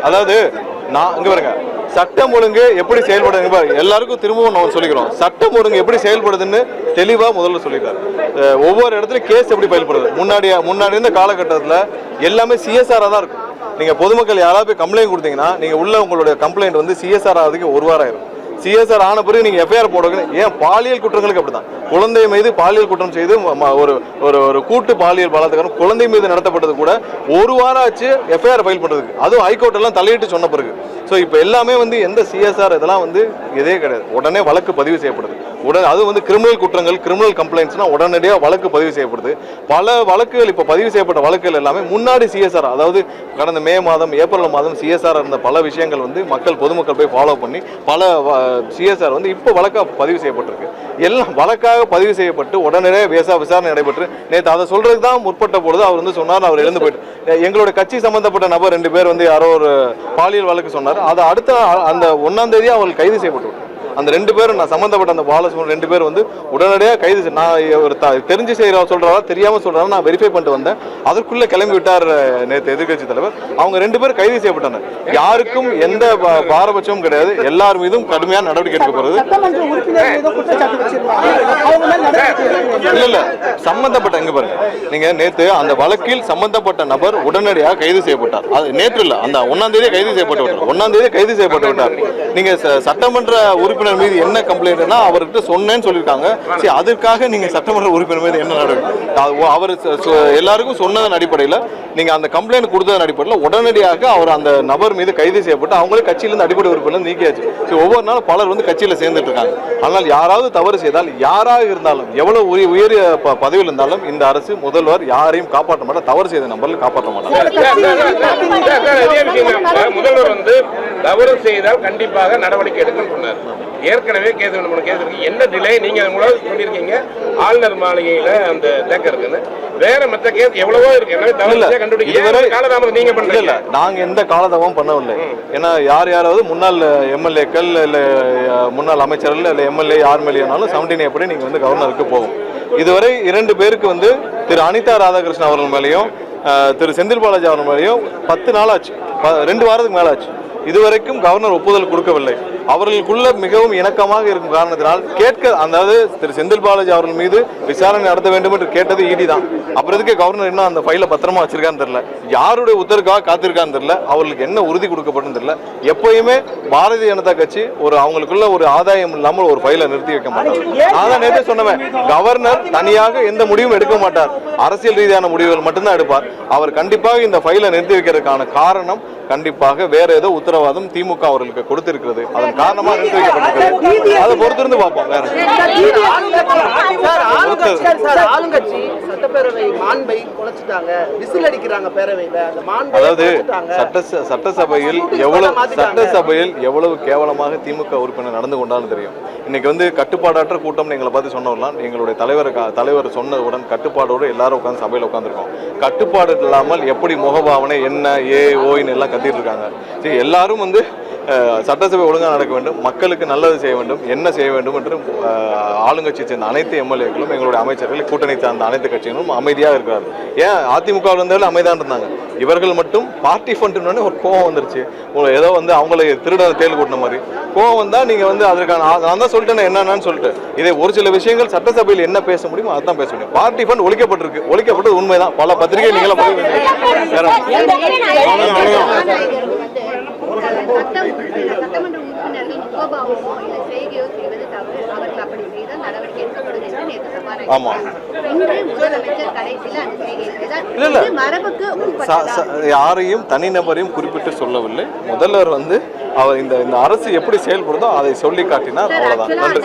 அதாவது நான் இங்க பாருங்க, சட்டம் ஒழுங்கு எப்படி செயல்படுது எல்லாருக்கும் திரும்பவும் நம்ம சொல்லிக்கிறோம். சட்டம் ஒழுங்கு எப்படி செயல்படுதுன்னு தெளிவா முதல்ல சொல்லிட்டாரு. ஒவ்வொரு இடத்துலயும் கேஸ் எப்படி பயன்படுது, முன்னாடி இருந்த காலகட்டத்தில் எல்லாமே சிஎஸ்ஆரா தான் இருக்கும். நீங்க பொதுமக்கள் யாராவது போய் கம்ப்ளைண்ட் கொடுத்தீங்கன்னா நீங்க உள்ள உங்களுடைய கம்ப்ளைண்ட் வந்து சிஎஸ்ஆர் ஆகிறதுக்கு ஒரு வாரம் ஆயிரும். சிஎஸ்ஆர் ஆன பிறகு நீங்க எஃப்ஐஆர் போடுங்க. ஏன் பாலியல் குற்றங்களுக்கு அப்படிதான், குழந்தை மீது பாலியல் குற்றம் செய்து ஒரு கூட்டு பாலியல் பலாத்காரம் குழந்தை மீது நடத்தப்பட்டது கூட ஒரு வாரம் ஆச்சு எஃப்ஐஆர் ஃபைல் பண்றதுக்கு. அதுவும் ஹைகோர்ட் எல்லாம் தலையிட்டு சொன்ன பிறகு. ஸோ இப்போ எல்லாமே வந்து எந்த சிஎஸ்ஆர் இதெல்லாம் வந்து இதே கிடையாது, உடனே வழக்கு பதிவு செய்யப்படுது. அது வந்து கிரிமினல் குற்றங்கள், கிரிமினல் கம்ப்ளைண்ட்ஸ்னா உடனடியாக வழக்கு பதிவு செய்யப்படுது. பல வழக்குகள் இப்போ பதிவு செய்யப்பட்ட வழக்குகள் எல்லாமே முன்னாடி சிஎஸ்ஆர், அதாவது கடந்த மே மாதம் ஏப்ரல் மாதம் சிஎஸ்ஆர் இருந்த பல விஷயங்கள் வந்து பொதுமக்கள் போய் ஃபாலோ பண்ணி பல சிஎஸ்ஆர் வந்து இப்போ வழக்காக பதிவு செய்யப்பட்டிருக்கு. எல்லாம் வழக்காக பதிவு செய்யப்பட்டு உடனடியாக விசாரணை நடைபெற்று நேற்று அதை சொல்றதுக்கு தான் முற்பட்ட பொழுது அவர் வந்து சொன்னார், அவர் எழுந்து போயிட்டு எங்களுடைய கட்சி சம்பந்தப்பட்ட நபர் 2 பேர் வந்து யாரோ ஒரு பாலியல் வழக்கு சொன்னார். அதை அடுத்த அந்த 1ஆம் தேதி அவர்கள் கைது செய்யப்பட்டு அந்த 2 பேரும் நான் சம்பந்தப்பட்ட அந்த பாலசுப்ரமணியன் 2 பேர் வந்து உடனடியாக கைது. நான் ஒரு தெரிஞ்சு சொல்றாரா தெரியாம சொல்றாரா நான் வெரிஃபை பண்ணிட்டு வந்தேன். அதற்குள்ள கிளம்பி விட்டார் நேற்று எதிர்கட்சி தலைவர். அவங்க 2 பேர் கைது செய்யப்பட்டனர். யாருக்கும் எந்த பாரபட்சமும் கிடையாது, எல்லார் மீதும் கடுமையான நடவடிக்கை எடுக்கப்படுது. இல்ல சம்பந்தப்பட்ட எங்க பாருங்க, நீங்க நேற்று அந்த வழக்கில் சம்பந்தப்பட்ட நபர் உடனடியாக கைது செய்யப்பட்டார். அது நேற்று இல்ல, அந்த 1ஆம் தேதி கைது செய்யப்பட்டு விட்டார். 1ஆம் தேதி கைது செய்யப்பட்டு விட்டார். நீங்க சட்டமன்ற உறுப்பினர் மீது என்ன கம்ப்ளைண்ட்னா அவர்கிட்ட சொன்னேன்னு சொல்லியிருக்காங்க. சரி, அதற்காக நீங்க சட்டமன்ற உறுப்பினர் மீது என்ன நடவடிக்கை, அவர் எல்லாருக்கும் சொன்னதன் அடிப்படையில் நீங்க அந்த கம்ப்ளைண்ட் கொடுத்ததன் அடிப்படையில் உடனடியாக அவர் அந்த நபர் மீது கைது செய்யப்பட்டு அவங்களே கட்சியிலிருந்து அடிப்படை உறுப்பினர் நீக்கியாச்சு. ஒவ்வொரு நாளும் பலர் வந்து கட்சியில் சேர்ந்துட்டு இருக்காங்க. ஆனால் யாராவது தவறு செய்தால் யாராக இருந்தாலும் எவ்வளவு உயரிய பதவியில் இருந்தாலும் இந்த அரசு முதல்வர் யாரையும் காப்பாற்ற மாட்டார். தவறு செய்த நபர்கள் காப்பாற்ற மாட்டார். முதல்வர் வந்து தவறு செய்தால் கண்டிப்பாக நடவடிக்கை எடுக்கணும்னு சொன்னார். ஏற்கனவே கேஸ் என்ன டிலே நீங்க சொல்லியிருக்கீங்க, ஆளுநர் மாளிகையில அந்த தேக்க இருக்குன்னு வேற மற்ற கேஸ் எவ்வளவோ இருக்கு. நீங்க பண்ணல, நாங்க எந்த காலதாமம் பண்ணவில்லை. ஏன்னா யாராவது முன்னாள் எம்எல்ஏக்கள் இல்ல முன்னாள் அமைச்சர்கள் இல்ல எம்எல்ஏ யார் மேலேயானாலும் 17 எப்படி நீங்க வந்து கவர்னருக்கு போகும். இதுவரை 2 பேருக்கு வந்து திரு அனிதா ராதாகிருஷ்ணன் அவர்கள் மேலேயும் திரு செந்தில் பாலாஜி அவர்கள் மேலேயும் 10 நாள் ஆச்சு, 2 வாரத்துக்கு மேல ஆச்சு. இதுவரைக்கும் கவர்னர் ஒப்புதல் கொடுக்கவில்லை. அவர்களுக்குள்ள மிகவும் இணக்கமாக இருக்கும் காரணத்தினால் அதாவது திரு செந்தில் பாலாஜி அவர்கள் மீது விசாரணை நடத்த வேண்டும் என்று கேட்டது இடி தான். அப்புறம் எதுக்கு கவர்னர் இன்னும் அந்த ஃபைலை பத்திரமா வச்சிருக்கான்னு தெரியல, யாருடைய உத்தரவுக்காக காத்திருக்கான்னு தெரியல, அவர்களுக்கு என்ன உறுதி கொடுக்கப்படும் தெரியல. எப்பயுமே பாரதிய ஜனதா கட்சி அவங்களுக்குள்ள ஒரு ஆதாயம் இல்லாமல் ஒரு ஃபைலை நிறுத்தி வைக்க மாட்டார். நான் தான் நேரே சொன்னேன், கவர்னர் தனியாக எந்த முடிவும் எடுக்க மாட்டார், அரசியல் ரீதியான முடிவுகள் மட்டும்தான் எடுப்பார். அவர் கண்டிப்பாக இந்த ஃபைலை நிறுத்தி வைக்கிறதுக்கான காரணம் கண்டிப்பாக வேற ஏதோ உத்தரவாதம் திமுக அவர்களுக்கு கொடுத்திருக்கிறது. அதன் காரணமா நிறுத்தி வைக்கப்பட்டிருக்கிறது. அதை பொறுத்திருந்து பார்ப்போம். வேற அதாவது சட்டசபையில் எவ்வளவு கேவலமாக திமுக உறுப்பினர் நடந்து கொண்டாலும் தெரியும். இன்னைக்கு வந்து கட்டுப்பாடற்ற கூட்டம் எங்களை பார்த்து சொன்னவர்களாம், எங்களுடைய தலைவர் சொன்னதுடன் கட்டுப்பாடோடு எல்லாரும் உட்காந்து சபையில் உட்காந்துருக்கோம். கட்டுப்பாடு இல்லாமல் எப்படி முகபாவனை என்ன ஓய்னு எல்லாம் கத்திட்டு இருக்காங்க. சரி, எல்லாரும் வந்து சட்டசபை ஒழுங்காக நடக்க வேண்டும், மக்களுக்கு நல்லது செய்ய வேண்டும், என்ன செய்ய வேண்டும் என்று ஆளுங்கட்சியை சேர்ந்த அனைத்து எம்எல்ஏக்களும் எங்களுடைய அமைச்சர்கள் கூட்டணி சார்ந்த அனைத்து கட்சிகளும் அமைதியாக இருக்கிறார்கள். ஏன் அதிமுக இருந்தாலும் அமைதியாக இருந்தாங்க, இவர்கள் மட்டும் பார்ட்டி ஃபண்ட்னு ஒரு கோவம் வந்துருச்சு. ஏதோ வந்து அவங்களை திருட தேல் கூட்டின மாதிரி கோவம் வந்தால் நீங்கள் வந்து அதற்கான நான் தான் சொல்லிட்டேன் என்னன்னு சொல்லிட்டு இதை ஒரு சில விஷயங்கள் சட்டசபையில் என்ன பேச முடியுமோ அதுதான் பேச முடியும். பார்ட்டி ஃபண்ட் ஒழிக்கப்பட்டிருக்கு, ஒழிக்கப்பட்டது உண்மைதான். பல பத்திரிகை நீங்களும் சட்டமன்ற உறுப்பினர்கள் முகபாவமோ இல்லை செய்கையோ செய்வது தவறு, அவர்கள் அப்படி செய்தால் நடவடிக்கை எடுக்கப்படும் என்று நேற்று சபாநாயகர். ஆமா, இன்று முதலமைச்சர் கடைசியில் அந்த செய்கை மரபுக்கு யாரையும் தனிநபரையும் குறிப்பிட்டு சொல்லவில்லை. முதல்வர் வந்து அவர் இந்த அரசு எப்படி செயல்படுதோ அதை சொல்லி காட்டினார். அவ்வளவுதான். நன்றி.